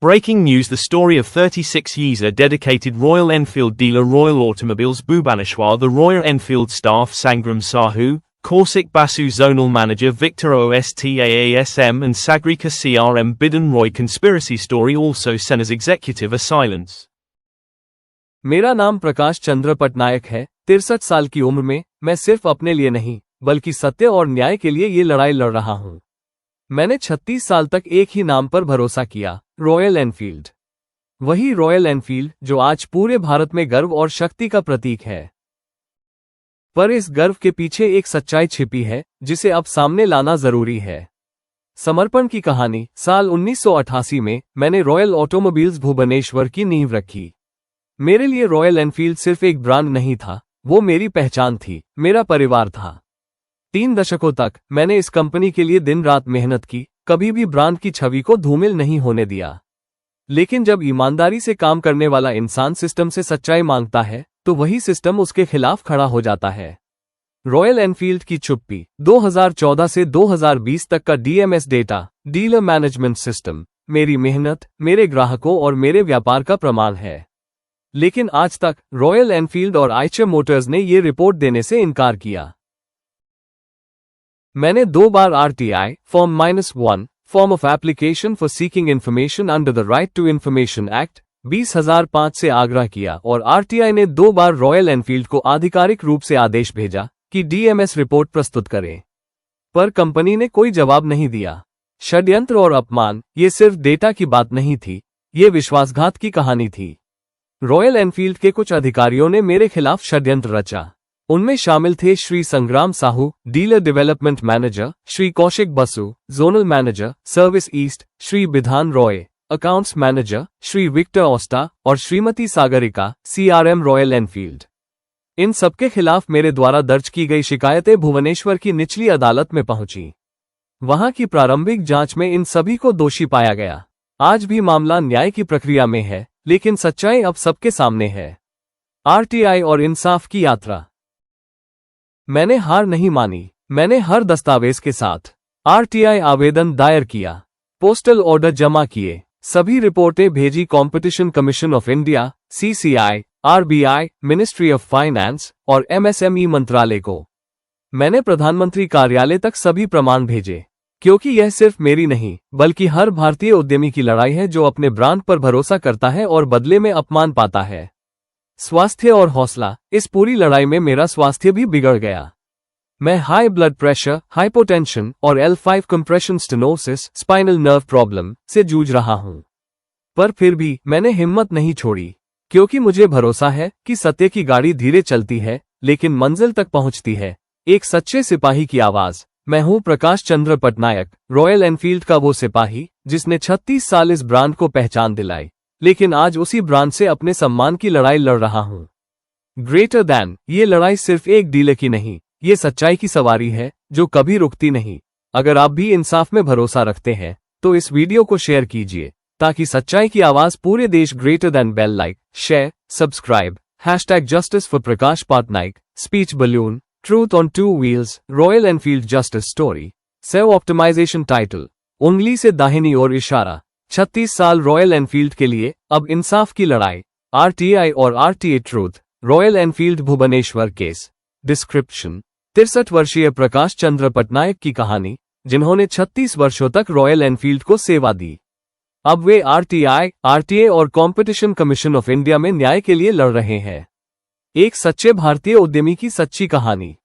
Breaking news: the story of 36-year dedicated Royal Enfield dealer Royal Automobiles Bhubaneswar, the Royal Enfield staff Sangram Sahu, Kaushik Basu Zonal Manager Victor Ostaasm and Sagrika CRM Bidhan Roy conspiracy story also sent as executive a silence. मेरा नाम प्रकाश चंद्र पटनायक है। 63 साल की उम्र में मैं सिर्फ अपने लिए नहीं बल्कि सत्य और न्याय के लिए ये लड़ाई लड़ रहा हूं। मैंने 36 साल तक एक ही नाम पर भरोसा किया, रॉयल एनफील्ड। वही रॉयल एनफील्ड जो आज पूरे भारत में गर्व और शक्ति का प्रतीक है। पर इस गर्व के पीछे एक सच्चाई छिपी है जिसे अब सामने लाना जरूरी है। समर्पण की कहानी। साल 1988 में मैंने रॉयल ऑटोमोबाइल्स भुवनेश्वर की नींव रखी। मेरे लिए रॉयल एनफील्ड सिर्फ एक ब्रांड नहीं था, वो मेरी पहचान थी, मेरा परिवार था। 3 दशकों तक मैंने इस कंपनी के लिए दिन रात मेहनत की, कभी भी ब्रांड की छवि को धूमिल नहीं होने दिया। लेकिन जब ईमानदारी से काम करने वाला इंसान सिस्टम से सच्चाई मांगता है तो वही सिस्टम उसके खिलाफ खड़ा हो जाता है। रॉयल एनफील्ड की चुप्पी। 2014 से 2020 तक का DMs data, dealer management system, मेरी मेहनत, मेरे ग्राहकों और मेरे व्यापार का प्रमाण है। लेकिन आज तक रॉयल एनफील्ड और आइचर मोटर्स ने ये रिपोर्ट देने से इनकार किया। मैंने 2 बार RTI form -1 form of application for seeking information under the right to information act 20,005 से आग्रह किया और आरटीआई ने 2 बार रॉयल एनफील्ड को आधिकारिक रूप से आदेश भेजा कि डीएमएस रिपोर्ट प्रस्तुत करें। पर कंपनी ने कोई जवाब नहीं दिया। षड्यंत्र और अपमान, ये सिर्फ डेटा की बात नहीं थी, ये विश्वासघात की कहानी थी। रॉयल एनफील्ड के कुछ अधिकारियों ने मेरे खिलाफ षड्यंत्र रचा। उनमें शामिल थे Shri Sangram Sahu, dealer development manager, Shri Kaushik Basu, zonal manager, service east, Shri Bidhan Roy, accounts manager, Shri Victor Osta और Shrimati Sagarika, CRM Royal Enfield. इन सबके खिलाफ मेरे द्वारा दर्ज की गई शिकायतें भुवनेश्वर की निचली अदालत में पहुंची। वहां की प्रारंभिक जांच में इन सभी को दोषी पाया गया। आज भी मामला न्याय की प्रक्रिया में है, लेकिन सच्चाई अब सबके सामने है। आरटीआई और इंसाफ की यात्रा। मैंने हार नहीं मानी। मैंने हर दस्तावेज के साथ आरटीआई आवेदन दायर किया, पोस्टल ऑर्डर जमा किए, सभी रिपोर्टें भेजी competition commission of India, CCI, RBI, ministry of finance और एमएसएमई मंत्रालय को। मैंने प्रधानमंत्री कार्यालय तक सभी प्रमाण भेजे, क्योंकि यह सिर्फ मेरी नहीं बल्कि हर भारतीय उद्यमी की लड़ाई है जो अपने ब्रांड पर भरोसा करता है और बदले में अपमान पाता है। स्वास्थ्य और हौसला। इस पूरी लड़ाई में मेरा स्वास्थ्य भी बिगड़ गया। मैं हाई ब्लड प्रेशर, हाइपोटेंशन और L5 compression stenosis, spinal nerve problem से जूझ रहा हूं। पर फिर भी मैंने हिम्मत नहीं छोड़ी, क्योंकि मुझे भरोसा है कि सत्य की गाड़ी धीरे चलती है लेकिन मंजिल तक पहुंचती है। एक सच्चे सिपाही की आवाज। मैं हूं प्रकाश चंद्र पटनायक, रॉयल एनफील्ड का वो सिपाही जिसने 36 साल इस ब्रांड को पहचान दिलाई, लेकिन आज उसी ब्रांड से अपने सम्मान की लड़ाई लड़ रहा हूं। Greater than. ये लड़ाई सिर्फ एक डीलर की नहीं, ये सच्चाई की सवारी है जो कभी रुकती नहीं। अगर आप भी इंसाफ में भरोसा रखते हैं तो इस वीडियो को शेयर कीजिए ताकि सच्चाई की आवाज पूरे देश। Greater than bell, like, share, subscribe. #Justice for Prakash Patnaik, speech balloon, truth on 2 wheels, Royal Enfield justice story. Save optimisation title, उंगली से दाहिनी ओर इशारा। 36 साल रॉयल एनफील्ड के लिए अब इंसाफ की लड़ाई। आरटीआई और RTA truth, Royal Enfield Bhubaneswar case. Description. 63 वर्षीय प्रकाश चंद्र पटनायक की कहानी, जिन्होंने 36 वर्षों तक रॉयल एनफील्ड को सेवा दी। अब वे आरटीआई, आरटीए और कंपटीशन कमीशन ऑफ इंडिया में न्याय के लिए लड़ रहे हैं। एक सच्चे भारतीय उद्यमी की सच्ची कहानी।